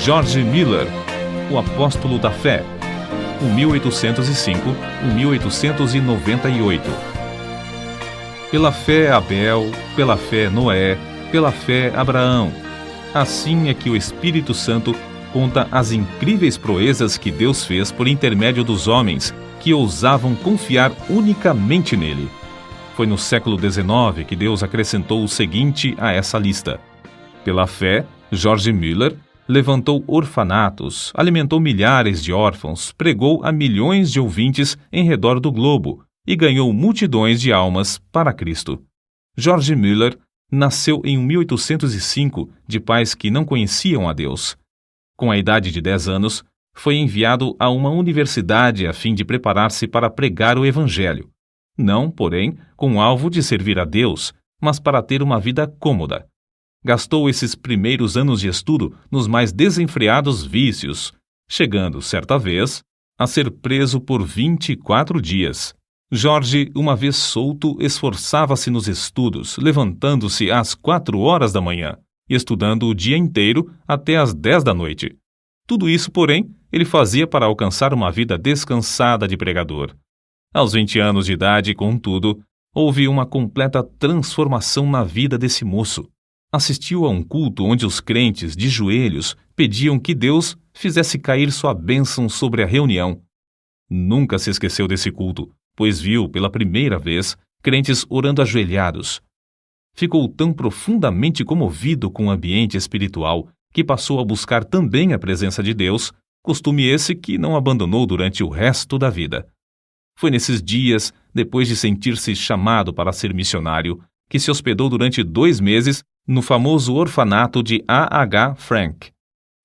George Miller, o apóstolo da fé, 1805-1898. Pela fé Abel, pela fé Noé, pela fé Abraão. Assim é que o Espírito Santo conta as incríveis proezas que Deus fez por intermédio dos homens que ousavam confiar unicamente nele. Foi no século XIX que Deus acrescentou o seguinte a essa lista. Pela fé, George Miller levantou orfanatos, alimentou milhares de órfãos, pregou a milhões de ouvintes em redor do globo e ganhou multidões de almas para Cristo. George Miller nasceu em 1805 de pais que não conheciam a Deus. Com a idade de 10 anos, foi enviado a uma universidade a fim de preparar-se para pregar o Evangelho. Não, porém, com o alvo de servir a Deus, mas para ter uma vida cômoda. Gastou esses primeiros anos de estudo nos mais desenfreados vícios, chegando, certa vez, a ser preso por 24 dias. George, uma vez solto, esforçava-se nos estudos, levantando-se às 4 horas da manhã e estudando o dia inteiro até às 10 da noite. Tudo isso, porém, ele fazia para alcançar uma vida descansada de pregador. Aos 20 anos de idade, contudo, houve uma completa transformação na vida desse moço. Assistiu a um culto onde os crentes, de joelhos, pediam que Deus fizesse cair sua bênção sobre a reunião. Nunca se esqueceu desse culto, pois viu, pela primeira vez, crentes orando ajoelhados. Ficou tão profundamente comovido com o ambiente espiritual que passou a buscar também a presença de Deus, costume esse que não abandonou durante o resto da vida. Foi nesses dias, depois de sentir-se chamado para ser missionário, que se hospedou durante 2 meses no famoso orfanato de A.H. Frank.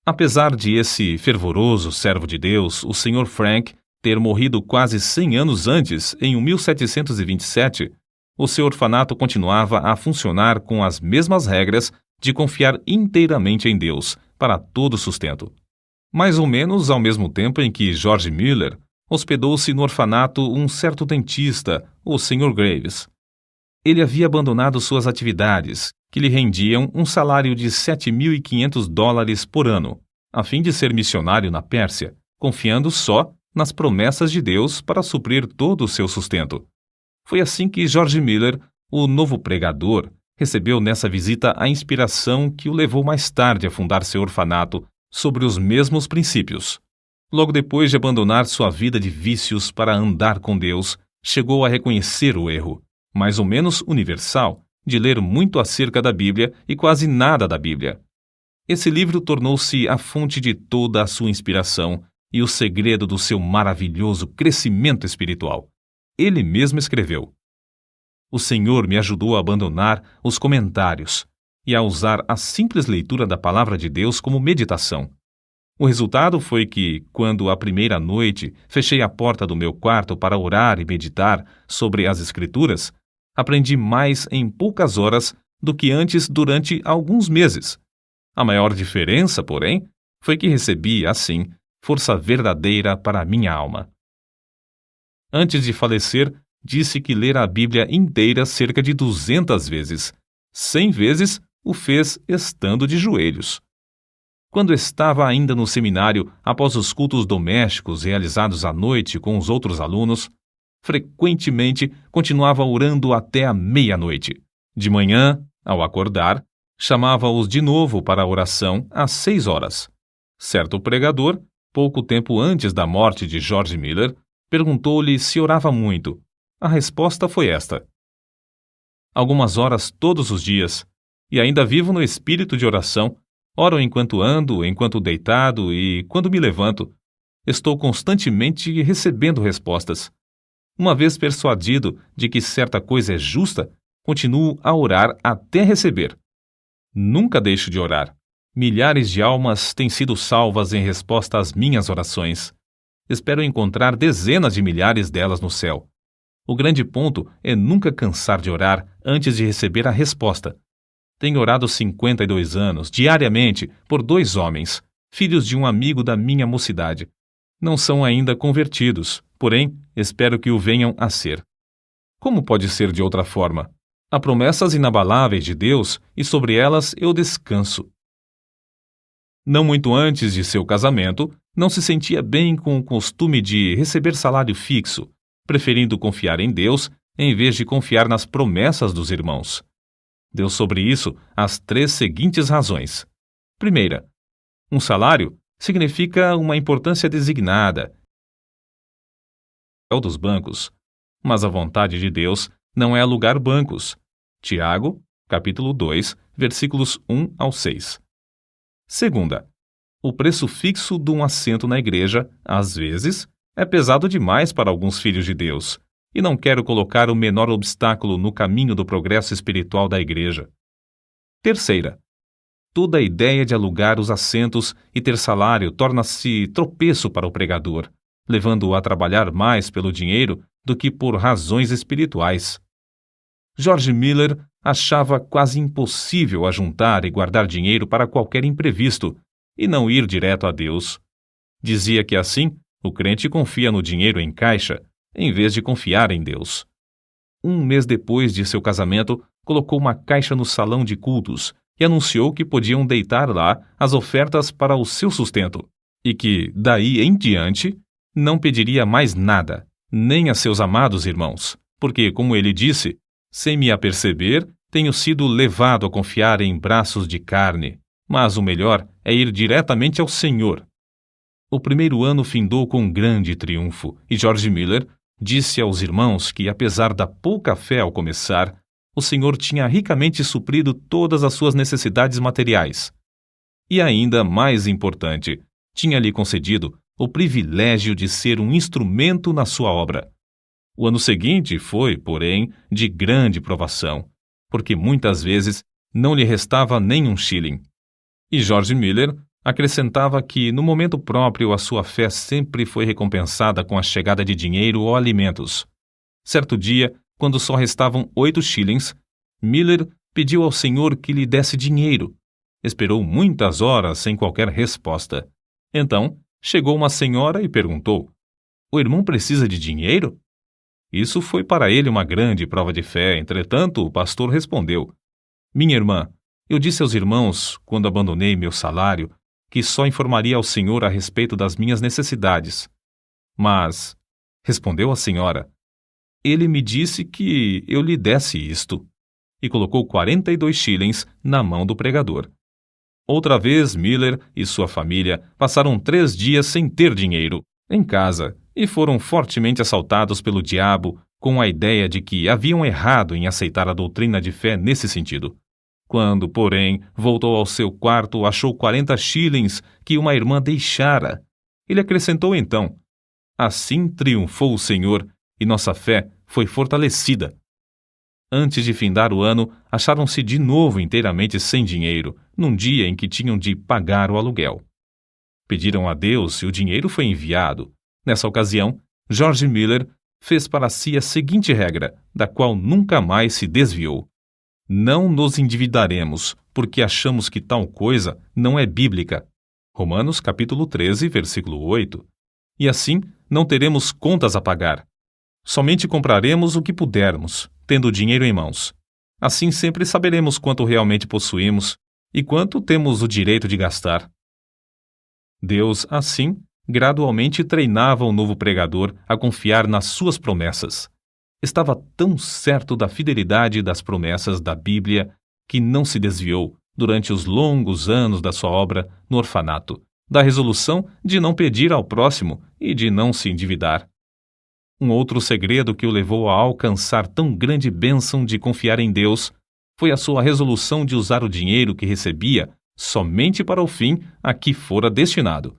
Apesar de esse fervoroso servo de Deus, o Sr. Frank, ter morrido quase 100 anos antes, em 1727, o seu orfanato continuava a funcionar com as mesmas regras de confiar inteiramente em Deus para todo sustento. Mais ou menos ao mesmo tempo em que George Miller hospedou-se no orfanato um certo dentista, o Sr. Graves. Ele havia abandonado suas atividades, que lhe rendiam um salário de $7.500 por ano, a fim de ser missionário na Pérsia, confiando só nas promessas de Deus para suprir todo o seu sustento. Foi assim que George Miller, o novo pregador, recebeu nessa visita a inspiração que o levou mais tarde a fundar seu orfanato sobre os mesmos princípios. Logo depois de abandonar sua vida de vícios para andar com Deus, chegou a reconhecer o erro, mais ou menos universal, de ler muito acerca da Bíblia e quase nada da Bíblia. Esse livro tornou-se a fonte de toda a sua inspiração e o segredo do seu maravilhoso crescimento espiritual. Ele mesmo escreveu: "O Senhor me ajudou a abandonar os comentários e a usar a simples leitura da Palavra de Deus como meditação. O resultado foi que, quando a primeira noite fechei a porta do meu quarto para orar e meditar sobre as Escrituras, aprendi mais em poucas horas do que antes durante alguns meses. A maior diferença, porém, foi que recebi, assim, força verdadeira para a minha alma." Antes de falecer, disse que lera a Bíblia inteira cerca de 200 vezes. 100 vezes o fez estando de joelhos. Quando estava ainda no seminário, após os cultos domésticos realizados à noite com os outros alunos, frequentemente continuava orando até a meia-noite. De manhã, ao acordar, chamava-os de novo para a oração às 6 horas. Certo pregador, pouco tempo antes da morte de George Miller, perguntou-lhe se orava muito. A resposta foi esta: "Algumas horas todos os dias, e ainda vivo no espírito de oração. Oro enquanto ando, enquanto deitado e quando me levanto. Estou constantemente recebendo respostas. Uma vez persuadido de que certa coisa é justa, continuo a orar até receber. Nunca deixo de orar. Milhares de almas têm sido salvas em resposta às minhas orações. Espero encontrar dezenas de milhares delas no céu. O grande ponto é nunca cansar de orar antes de receber a resposta. Tenho orado 52 anos, diariamente, por 2 homens, filhos de um amigo da minha mocidade. Não são ainda convertidos, porém, espero que o venham a ser. Como pode ser de outra forma? Há promessas inabaláveis de Deus e sobre elas eu descanso. Não muito antes de seu casamento, não se sentia bem com o costume de receber salário fixo, preferindo confiar em Deus em vez de confiar nas promessas dos irmãos. Deu sobre isso as 3 seguintes razões. Primeira, um salário significa uma importância designada dos bancos, mas a vontade de Deus não é alugar bancos. Tiago, capítulo 2, versículos 1 ao 6. Segunda, o preço fixo de um assento na igreja, às vezes, é pesado demais para alguns filhos de Deus, e não quero colocar o menor obstáculo no caminho do progresso espiritual da igreja. Terceira, toda a ideia de alugar os assentos e ter salário torna-se tropeço para o pregador, levando-o a trabalhar mais pelo dinheiro do que por razões espirituais. George Miller achava quase impossível ajuntar e guardar dinheiro para qualquer imprevisto e não ir direto a Deus. Dizia que assim o crente confia no dinheiro em caixa, em vez de confiar em Deus. Um mês depois de seu casamento, colocou uma caixa no salão de cultos e anunciou que podiam deitar lá as ofertas para o seu sustento, e que, daí em diante, não pediria mais nada, nem a seus amados irmãos, porque, como ele disse, sem me aperceber, tenho sido levado a confiar em braços de carne, mas o melhor é ir diretamente ao Senhor. O primeiro ano findou com grande triunfo, e George Miller disse aos irmãos que, apesar da pouca fé ao começar, o Senhor tinha ricamente suprido todas as suas necessidades materiais. E ainda mais importante, tinha-lhe concedido o privilégio de ser um instrumento na sua obra. O ano seguinte foi, porém, de grande provação, porque muitas vezes não lhe restava nem um shilling. E George Miller acrescentava que, no momento próprio, a sua fé sempre foi recompensada com a chegada de dinheiro ou alimentos. Certo dia, quando só restavam 8 shillings, Miller pediu ao Senhor que lhe desse dinheiro. Esperou muitas horas sem qualquer resposta. Então, chegou uma senhora e perguntou: "O irmão precisa de dinheiro?" Isso foi para ele uma grande prova de fé. Entretanto, o pastor respondeu: "Minha irmã, eu disse aos irmãos, quando abandonei meu salário, que só informaria ao Senhor a respeito das minhas necessidades. Mas", respondeu a senhora, "ele me disse que eu lhe desse isto." E colocou 42 shillings na mão do pregador. Outra vez, Miller e sua família passaram 3 dias sem ter dinheiro em casa e foram fortemente assaltados pelo diabo com a ideia de que haviam errado em aceitar a doutrina de fé nesse sentido. Quando, porém, voltou ao seu quarto, achou 40 shillings que uma irmã deixara. Ele acrescentou então: "Assim triunfou o Senhor e nossa fé foi fortalecida." Antes de findar o ano, acharam-se de novo inteiramente sem dinheiro, num dia em que tinham de pagar o aluguel. Pediram a Deus e o dinheiro foi enviado. Nessa ocasião, George Miller fez para si a seguinte regra, da qual nunca mais se desviou: "Não nos endividaremos, porque achamos que tal coisa não é bíblica." Romanos capítulo 13, versículo 8. "E assim não teremos contas a pagar. Somente compraremos o que pudermos, tendo o dinheiro em mãos. Assim sempre saberemos quanto realmente possuímos e quanto temos o direito de gastar." Deus, assim, gradualmente treinava o novo pregador a confiar nas suas promessas. Estava tão certo da fidelidade das promessas da Bíblia que não se desviou, durante os longos anos da sua obra no orfanato, da resolução de não pedir ao próximo e de não se endividar. Um outro segredo que o levou a alcançar tão grande bênção de confiar em Deus foi a sua resolução de usar o dinheiro que recebia somente para o fim a que fora destinado.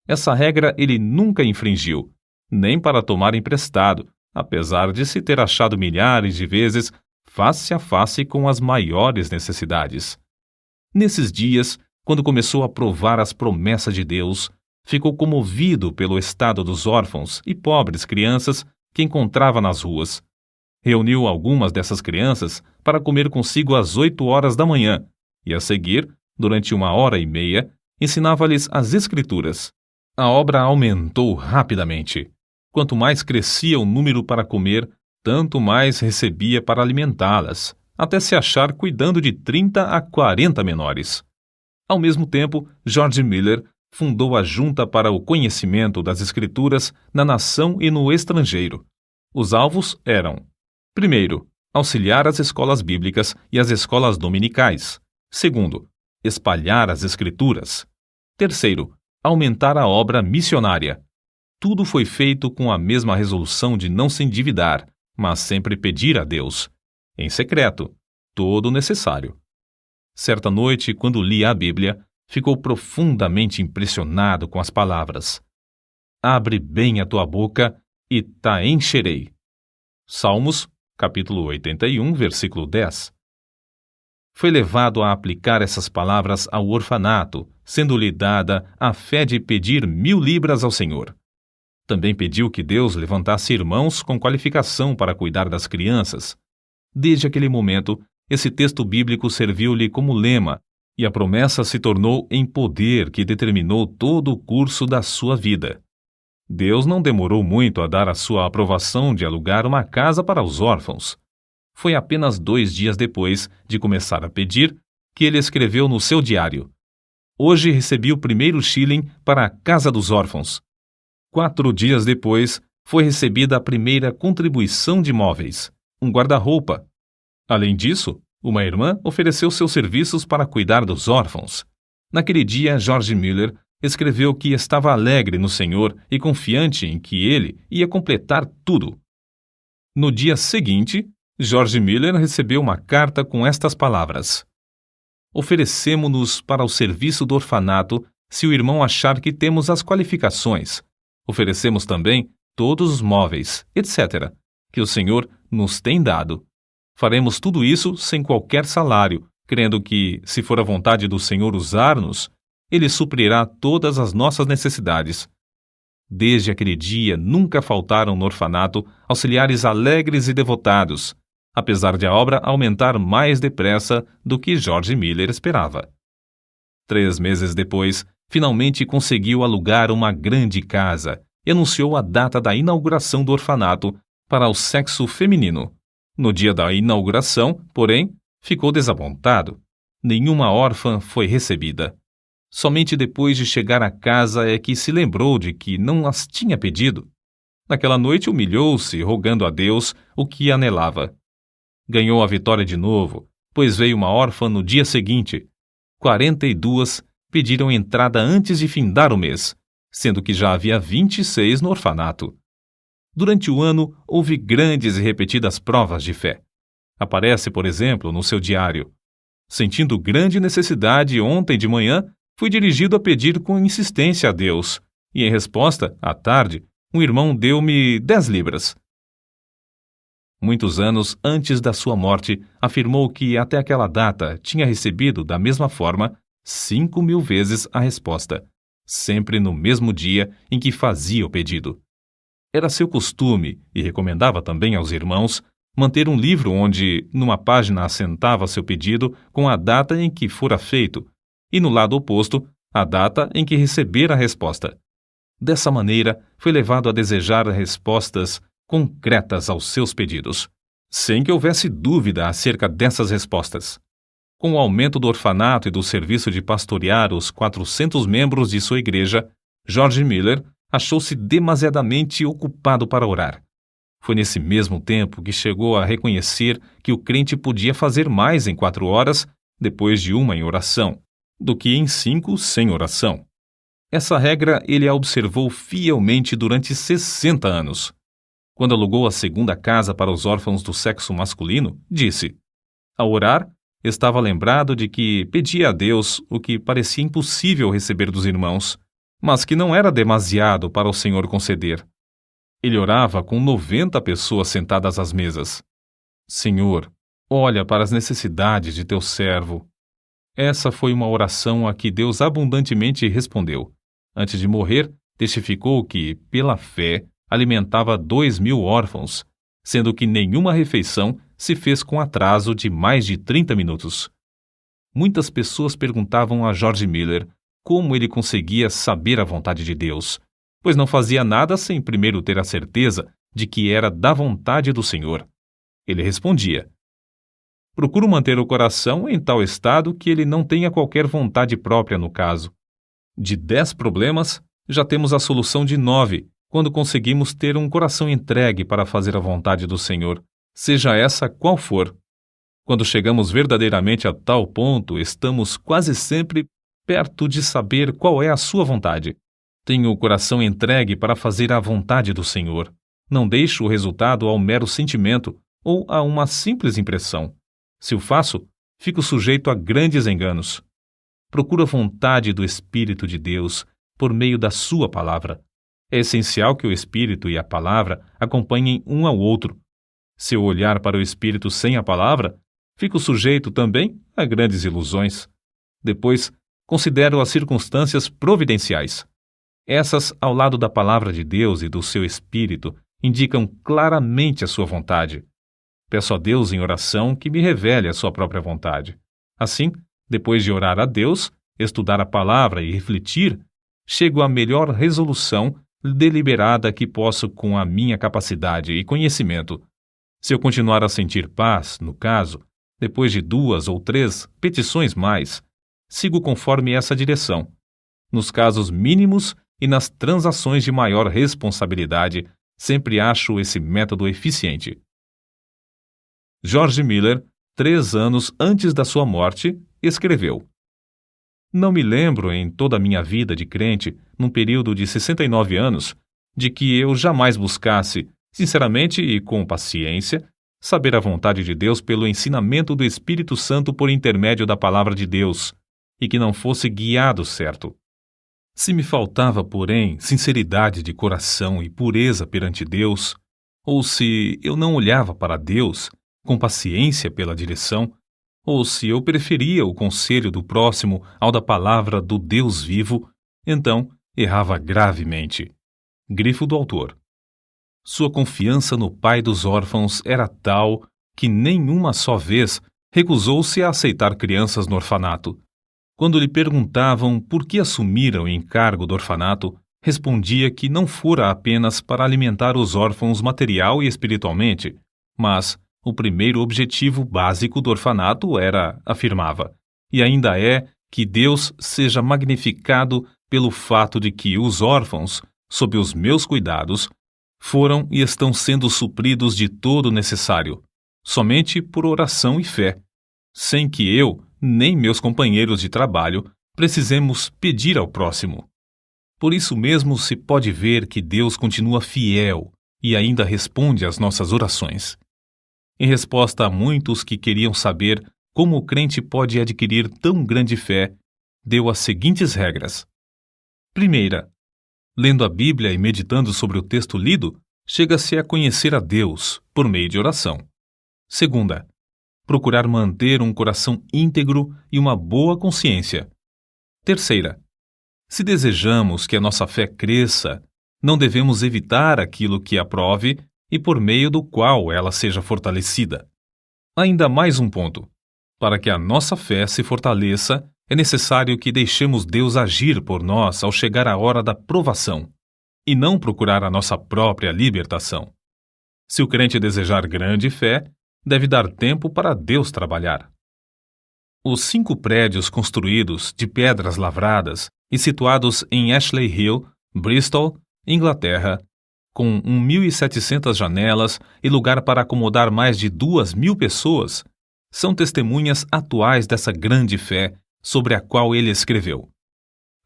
Essa regra ele nunca infringiu, nem para tomar emprestado, apesar de se ter achado milhares de vezes face a face com as maiores necessidades. Nesses dias, quando começou a provar as promessas de Deus, ficou comovido pelo estado dos órfãos e pobres crianças que encontrava nas ruas. Reuniu algumas dessas crianças para comer consigo às 8 horas da manhã e, a seguir, durante 1h30, ensinava-lhes as Escrituras. A obra aumentou rapidamente. Quanto mais crescia o número para comer, tanto mais recebia para alimentá-las, até se achar cuidando de 30 a 40 menores. Ao mesmo tempo, George Miller fundou a Junta para o Conhecimento das Escrituras na nação e no estrangeiro. Os alvos eram: primeiro, auxiliar as escolas bíblicas e as escolas dominicais. Segundo, espalhar as Escrituras. Terceiro, aumentar a obra missionária. Tudo foi feito com a mesma resolução de não se endividar, mas sempre pedir a Deus, em secreto, todo o necessário. Certa noite, quando lia a Bíblia, ficou profundamente impressionado com as palavras: abre bem a tua boca e ta encherei. Salmos, capítulo 81, versículo 10. Foi levado a aplicar essas palavras ao orfanato, sendo-lhe dada a fé de pedir 1.000 libras ao Senhor. Também pediu que Deus levantasse irmãos com qualificação para cuidar das crianças. Desde aquele momento, esse texto bíblico serviu-lhe como lema, e a promessa se tornou em poder que determinou todo o curso da sua vida. Deus não demorou muito a dar a sua aprovação de alugar uma casa para os órfãos. Foi apenas 2 dias depois de começar a pedir que ele escreveu no seu diário: hoje recebi o primeiro shilling para a Casa dos Órfãos. 4 dias depois, foi recebida a primeira contribuição de móveis, um guarda-roupa. Além disso, uma irmã ofereceu seus serviços para cuidar dos órfãos. Naquele dia, George Miller escreveu que estava alegre no Senhor e confiante em que ele ia completar tudo. No dia seguinte, George Miller recebeu uma carta com estas palavras: oferecemo-nos para o serviço do orfanato se o irmão achar que temos as qualificações. Oferecemos também todos os móveis, etc., que o Senhor nos tem dado. Faremos tudo isso sem qualquer salário, crendo que, se for a vontade do Senhor usar-nos, Ele suprirá todas as nossas necessidades. Desde aquele dia, nunca faltaram no orfanato auxiliares alegres e devotados, apesar de a obra aumentar mais depressa do que George Miller esperava. 3 meses depois, finalmente conseguiu alugar uma grande casa e anunciou a data da inauguração do orfanato para o sexo feminino. No dia da inauguração, porém, ficou desapontado. Nenhuma órfã foi recebida. Somente depois de chegar à casa é que se lembrou de que não as tinha pedido. Naquela noite humilhou-se, rogando a Deus o que anelava. Ganhou a vitória de novo, pois veio uma órfã no dia seguinte. 42 pediram entrada antes de findar o mês, sendo que já havia 26 no orfanato. Durante o ano, houve grandes e repetidas provas de fé. Aparece, por exemplo, no seu diário: sentindo grande necessidade ontem de manhã, fui dirigido a pedir com insistência a Deus, e em resposta, à tarde, um irmão deu-me 10 libras. Muitos anos antes da sua morte, afirmou que até aquela data tinha recebido da mesma forma 5.000 vezes a resposta, sempre no mesmo dia em que fazia o pedido. Era seu costume, e recomendava também aos irmãos, manter um livro onde, numa página, assentava seu pedido com a data em que fora feito, e no lado oposto, a data em que recebera a resposta. Dessa maneira, foi levado a desejar respostas concretas aos seus pedidos, sem que houvesse dúvida acerca dessas respostas. Com o aumento do orfanato e do serviço de pastorear os 400 membros de sua igreja, George Miller achou-se demasiadamente ocupado para orar. Foi nesse mesmo tempo que chegou a reconhecer que o crente podia fazer mais em 4 horas, depois de uma em oração, do que em 5 sem oração. Essa regra ele a observou fielmente durante 60 anos. Quando alugou a segunda casa para os órfãos do sexo masculino, disse: ao orar, estava lembrado de que pedia a Deus o que parecia impossível receber dos irmãos, mas que não era demasiado para o Senhor conceder. Ele orava com 90 pessoas sentadas às mesas. Senhor, olha para as necessidades de teu servo. Essa foi uma oração a que Deus abundantemente respondeu. Antes de morrer, testificou que, pela fé, alimentava 2.000 órfãos, sendo que nenhuma refeição se fez com atraso de mais de 30 minutos. Muitas pessoas perguntavam a George Miller como ele conseguia saber a vontade de Deus, pois não fazia nada sem primeiro ter a certeza de que era da vontade do Senhor. Ele respondia: Procuro manter o coração em tal estado que ele não tenha qualquer vontade própria no caso. De 10 problemas, já temos a solução de 9, quando conseguimos ter um coração entregue para fazer a vontade do Senhor, seja essa qual for. Quando chegamos verdadeiramente a tal ponto, estamos quase sempre perto de saber qual é a sua vontade. Tenho o coração entregue para fazer a vontade do Senhor. Não deixo o resultado ao mero sentimento ou a uma simples impressão. Se o faço, fico sujeito a grandes enganos. Procuro a vontade do Espírito de Deus por meio da sua palavra. É essencial que o Espírito e a palavra acompanhem um ao outro. Se eu olhar para o Espírito sem a palavra, fico sujeito também a grandes ilusões. Depois, considero as circunstâncias providenciais. Essas, ao lado da palavra de Deus e do seu Espírito, indicam claramente a sua vontade. Peço a Deus em oração que me revele a sua própria vontade. Assim, depois de orar a Deus, estudar a palavra e refletir, chego à melhor resolução deliberada que posso com a minha capacidade e conhecimento. Se eu continuar a sentir paz, no caso, depois de 2 ou 3 petições mais, sigo conforme essa direção. Nos casos mínimos e nas transações de maior responsabilidade, sempre acho esse método eficiente. George Miller, 3 anos antes da sua morte, escreveu: Não me lembro em toda a minha vida de crente, num período de 69 anos, de que eu jamais buscasse, sinceramente e com paciência, saber a vontade de Deus pelo ensinamento do Espírito Santo por intermédio da palavra de Deus, e que não fosse guiado certo. Se me faltava, porém, sinceridade de coração e pureza perante Deus, ou se eu não olhava para Deus com paciência pela direção, ou se eu preferia o conselho do próximo ao da palavra do Deus vivo, então errava gravemente. Grifo do autor. Sua confiança no pai dos órfãos era tal que nenhuma só vez recusou-se a aceitar crianças no orfanato. Quando lhe perguntavam por que assumira o encargo do orfanato, respondia que não fora apenas para alimentar os órfãos material e espiritualmente, mas o primeiro objetivo básico do orfanato era, afirmava, e ainda é, que Deus seja magnificado pelo fato de que os órfãos, sob os meus cuidados, foram e estão sendo supridos de todo o necessário, somente por oração e fé, sem que eu, nem meus companheiros de trabalho, precisemos pedir ao próximo. Por isso mesmo se pode ver que Deus continua fiel e ainda responde às nossas orações. Em resposta a muitos que queriam saber como o crente pode adquirir tão grande fé, deu as seguintes regras. Primeira, lendo a Bíblia e meditando sobre o texto lido, chega-se a conhecer a Deus por meio de oração. Segunda, procurar manter um coração íntegro e uma boa consciência. Terceira, se desejamos que a nossa fé cresça, não devemos evitar aquilo que a prove e por meio do qual ela seja fortalecida. Ainda mais um ponto. Para que a nossa fé se fortaleça, é necessário que deixemos Deus agir por nós ao chegar a hora da provação, e não procurar a nossa própria libertação. Se o crente desejar grande fé, deve dar tempo para Deus trabalhar. Os 5 prédios construídos de pedras lavradas e situados em Ashley Hill, Bristol, Inglaterra, com 1.700 janelas e lugar para acomodar mais de 2.000 pessoas, são testemunhas atuais dessa grande fé sobre a qual ele escreveu.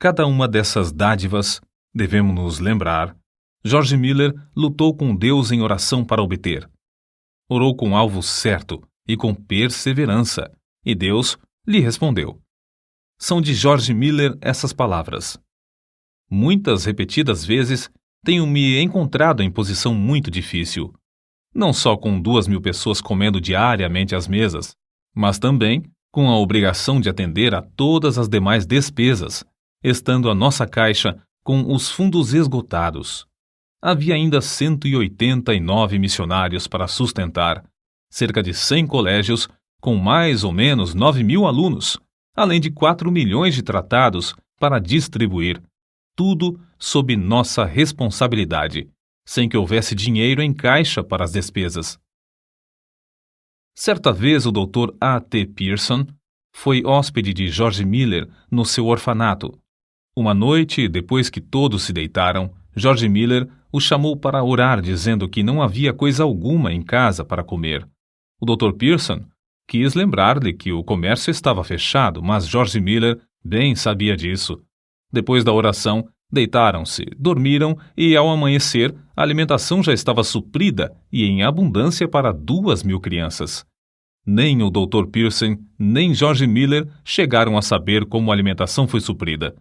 Cada uma dessas dádivas, devemos nos lembrar, George Miller lutou com Deus em oração para obter. Orou com alvo certo e com perseverança, e Deus lhe respondeu. São de George Miller essas palavras. Muitas repetidas vezes tenho me encontrado em posição muito difícil, não só com 2.000 pessoas comendo diariamente às mesas, mas também com a obrigação de atender a todas as demais despesas, estando a nossa caixa com os fundos esgotados. Havia ainda 189 missionários para sustentar, cerca de 100 colégios com mais ou menos 9.000 alunos, além de 4 milhões de tratados para distribuir, tudo sob nossa responsabilidade, sem que houvesse dinheiro em caixa para as despesas. Certa vez o Dr. A. T. Pierson foi hóspede de George Miller no seu orfanato. Uma noite, depois que todos se deitaram, George Miller o chamou para orar, dizendo que não havia coisa alguma em casa para comer. O Dr. Pierson quis lembrar-lhe que o comércio estava fechado, mas George Miller bem sabia disso. Depois da oração, deitaram-se, dormiram e, ao amanhecer, a alimentação já estava suprida e em abundância para 2.000 crianças. Nem o Dr. Pierson, nem George Miller chegaram a saber como a alimentação foi suprida.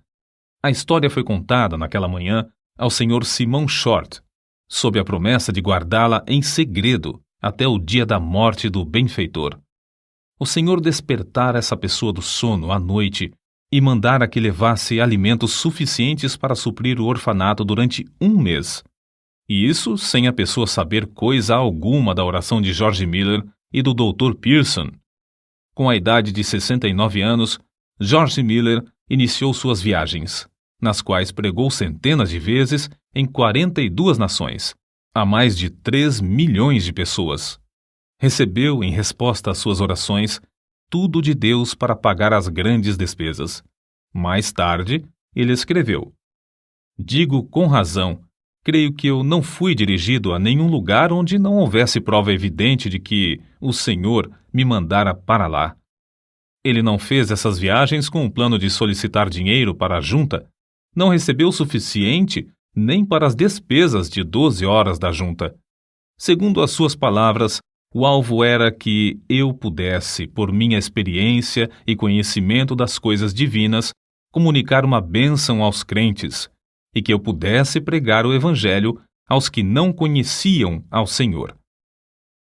A história foi contada naquela manhã ao Sr. Simon Short, sob a promessa de guardá-la em segredo até o dia da morte do benfeitor. O Senhor despertara essa pessoa do sono à noite e mandara que levasse alimentos suficientes para suprir o orfanato durante 1 mês. E isso sem a pessoa saber coisa alguma da oração de George Miller e do Dr. Pierson. Com a idade de 69 anos, George Miller iniciou suas viagens, nas quais pregou centenas de vezes em 42 nações, a mais de 3 milhões de pessoas. Recebeu, em resposta às suas orações, tudo de Deus para pagar as grandes despesas. Mais tarde, ele escreveu: "Digo com razão, creio que eu não fui dirigido a nenhum lugar onde não houvesse prova evidente de que o Senhor me mandara para lá." Ele não fez essas viagens com o plano de solicitar dinheiro para a junta, não recebeu o suficiente nem para as despesas de 12 horas da junta. Segundo as suas palavras, o alvo era que eu pudesse, por minha experiência e conhecimento das coisas divinas, comunicar uma bênção aos crentes, e que eu pudesse pregar o Evangelho aos que não conheciam ao Senhor.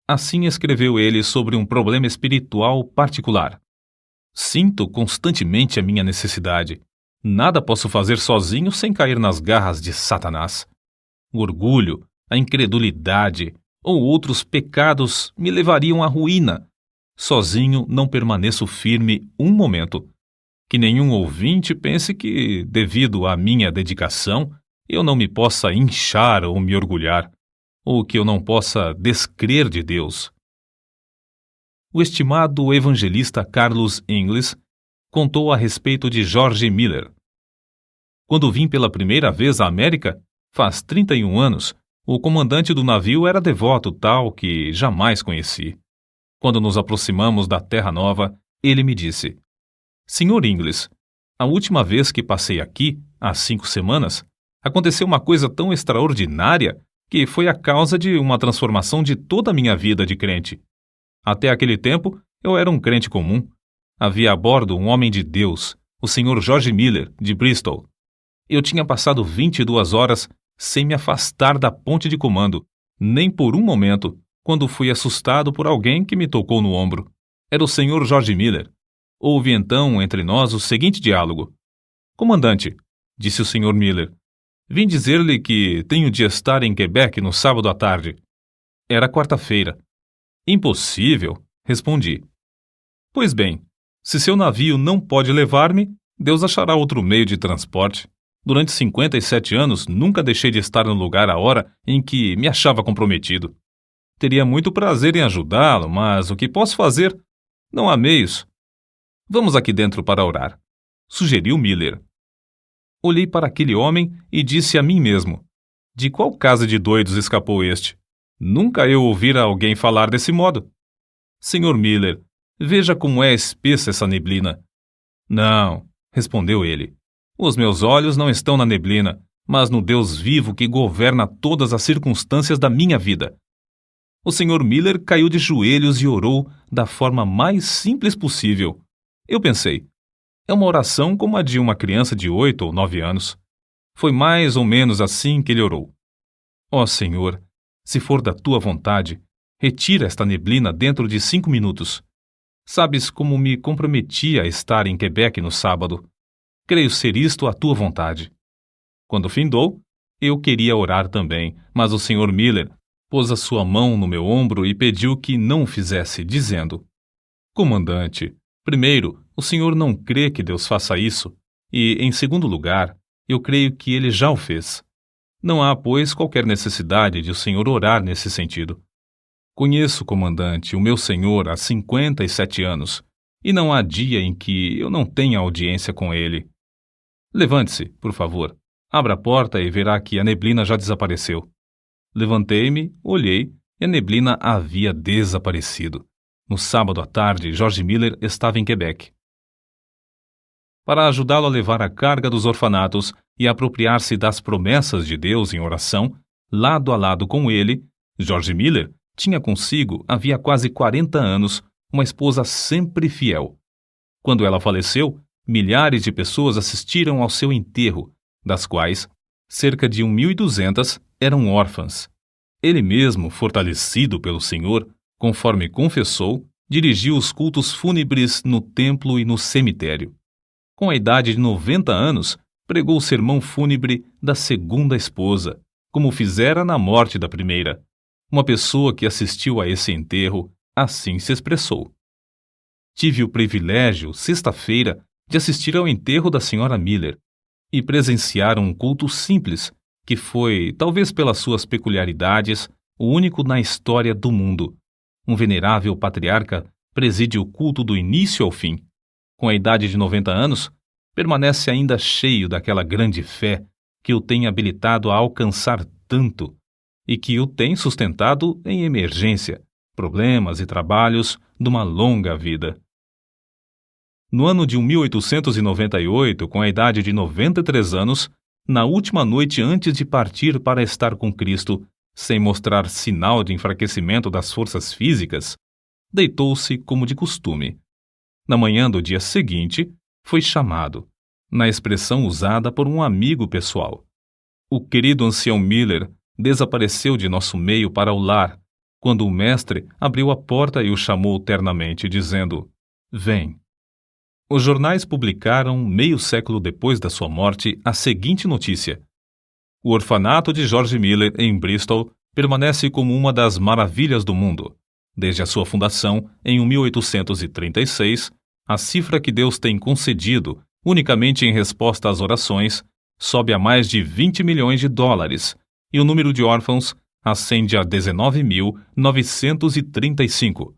Assim escreveu ele sobre um problema espiritual particular. "Sinto constantemente a minha necessidade. Nada posso fazer sozinho sem cair nas garras de Satanás. O orgulho, a incredulidade ou outros pecados me levariam à ruína. Sozinho não permaneço firme um momento. Que nenhum ouvinte pense que, devido à minha dedicação, eu não me possa inchar ou me orgulhar, ou que eu não possa descrer de Deus." O estimado evangelista Carlos Ingles contou a respeito de George Miller. "Quando vim pela primeira vez à América, faz 31 anos, o comandante do navio era devoto tal que jamais conheci. Quando nos aproximamos da Terra Nova, ele me disse: 'Senhor Ingles, a última vez que passei aqui, há 5 semanas, aconteceu uma coisa tão extraordinária que foi a causa de uma transformação de toda a minha vida de crente. Até aquele tempo, eu era um crente comum. Havia a bordo um homem de Deus, o Sr. George Miller, de Bristol. Eu tinha passado 22 horas sem me afastar da ponte de comando, nem por um momento, quando fui assustado por alguém que me tocou no ombro. Era o Sr. George Miller. Houve então entre nós o seguinte diálogo: 'Comandante', disse o Sr. Miller, 'vim dizer-lhe que tenho de estar em Quebec no sábado à tarde.' Era quarta-feira. 'Impossível', respondi. 'Pois bem, se seu navio não pode levar-me, Deus achará outro meio de transporte. Durante 57 anos, nunca deixei de estar no lugar à hora em que me achava comprometido. Teria muito prazer em ajudá-lo, mas o que posso fazer? Não há meios. Vamos aqui dentro para orar', sugeriu Miller. Olhei para aquele homem e disse a mim mesmo: de qual casa de doidos escapou este? Nunca eu ouvira alguém falar desse modo. Senhor Miller, veja como é espessa essa neblina. Não, respondeu ele. Os meus olhos não estão na neblina, mas no Deus vivo que governa todas as circunstâncias da minha vida. O Sr. Miller caiu de joelhos e orou da forma mais simples possível. Eu pensei, é uma oração como a de uma criança de 8 ou 9 anos. Foi mais ou menos assim que ele orou. Ó Senhor, se for da tua vontade, retira esta neblina dentro de 5 minutos. Sabes como me comprometi a estar em Quebec no sábado. Creio ser isto a tua vontade. Quando findou, eu queria orar também, mas o Sr. Miller pôs a sua mão no meu ombro e pediu que não o fizesse, dizendo: Comandante, primeiro, o senhor não crê que Deus faça isso, e, em segundo lugar, eu creio que ele já o fez. Não há, pois, qualquer necessidade de o senhor orar nesse sentido. Conheço, comandante, o meu senhor há 57 anos, e não há dia em que eu não tenha audiência com ele. Levante-se, por favor. Abra a porta e verá que a neblina já desapareceu. Levantei-me, olhei, e a neblina havia desaparecido. No sábado à tarde, George Miller estava em Quebec. Para ajudá-lo a levar a carga dos orfanatos e apropriar-se das promessas de Deus em oração, lado a lado com ele, George Miller tinha consigo, havia quase 40 anos, uma esposa sempre fiel. Quando ela faleceu, milhares de pessoas assistiram ao seu enterro, das quais cerca de 1.200 eram órfãs. Ele mesmo, fortalecido pelo Senhor, conforme confessou, dirigiu os cultos fúnebres no templo e no cemitério. Com a idade de 90 anos, pregou o sermão fúnebre da segunda esposa, como fizera na morte da primeira. Uma pessoa que assistiu a esse enterro assim se expressou. Tive o privilégio, sexta-feira, de assistir ao enterro da senhora Miller e presenciar um culto simples, que foi, talvez pelas suas peculiaridades, o único na história do mundo. Um venerável patriarca preside o culto do início ao fim. Com a idade de 90 anos, permanece ainda cheio daquela grande fé que o tem habilitado a alcançar tanto e que o tem sustentado em emergência, problemas e trabalhos de uma longa vida. No ano de 1898, com a idade de 93 anos, na última noite antes de partir para estar com Cristo, sem mostrar sinal de enfraquecimento das forças físicas, deitou-se como de costume. Na manhã do dia seguinte, foi chamado, na expressão usada por um amigo pessoal. O querido ancião Miller desapareceu de nosso meio para o lar, quando o mestre abriu a porta e o chamou ternamente, dizendo: "Vem." Os jornais publicaram, meio século depois da sua morte, a seguinte notícia: o orfanato de George Miller, em Bristol, permanece como uma das maravilhas do mundo. Desde a sua fundação, em 1836, a cifra que Deus tem concedido, unicamente em resposta às orações, sobe a mais de 20 milhões de dólares, e o número de órfãos ascende a 19.935.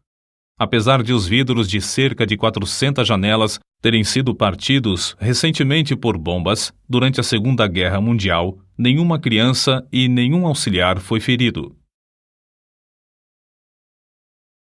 Apesar de os vidros de cerca de 400 janelas terem sido partidos recentemente por bombas durante a Segunda Guerra Mundial, nenhuma criança e nenhum auxiliar foi ferido.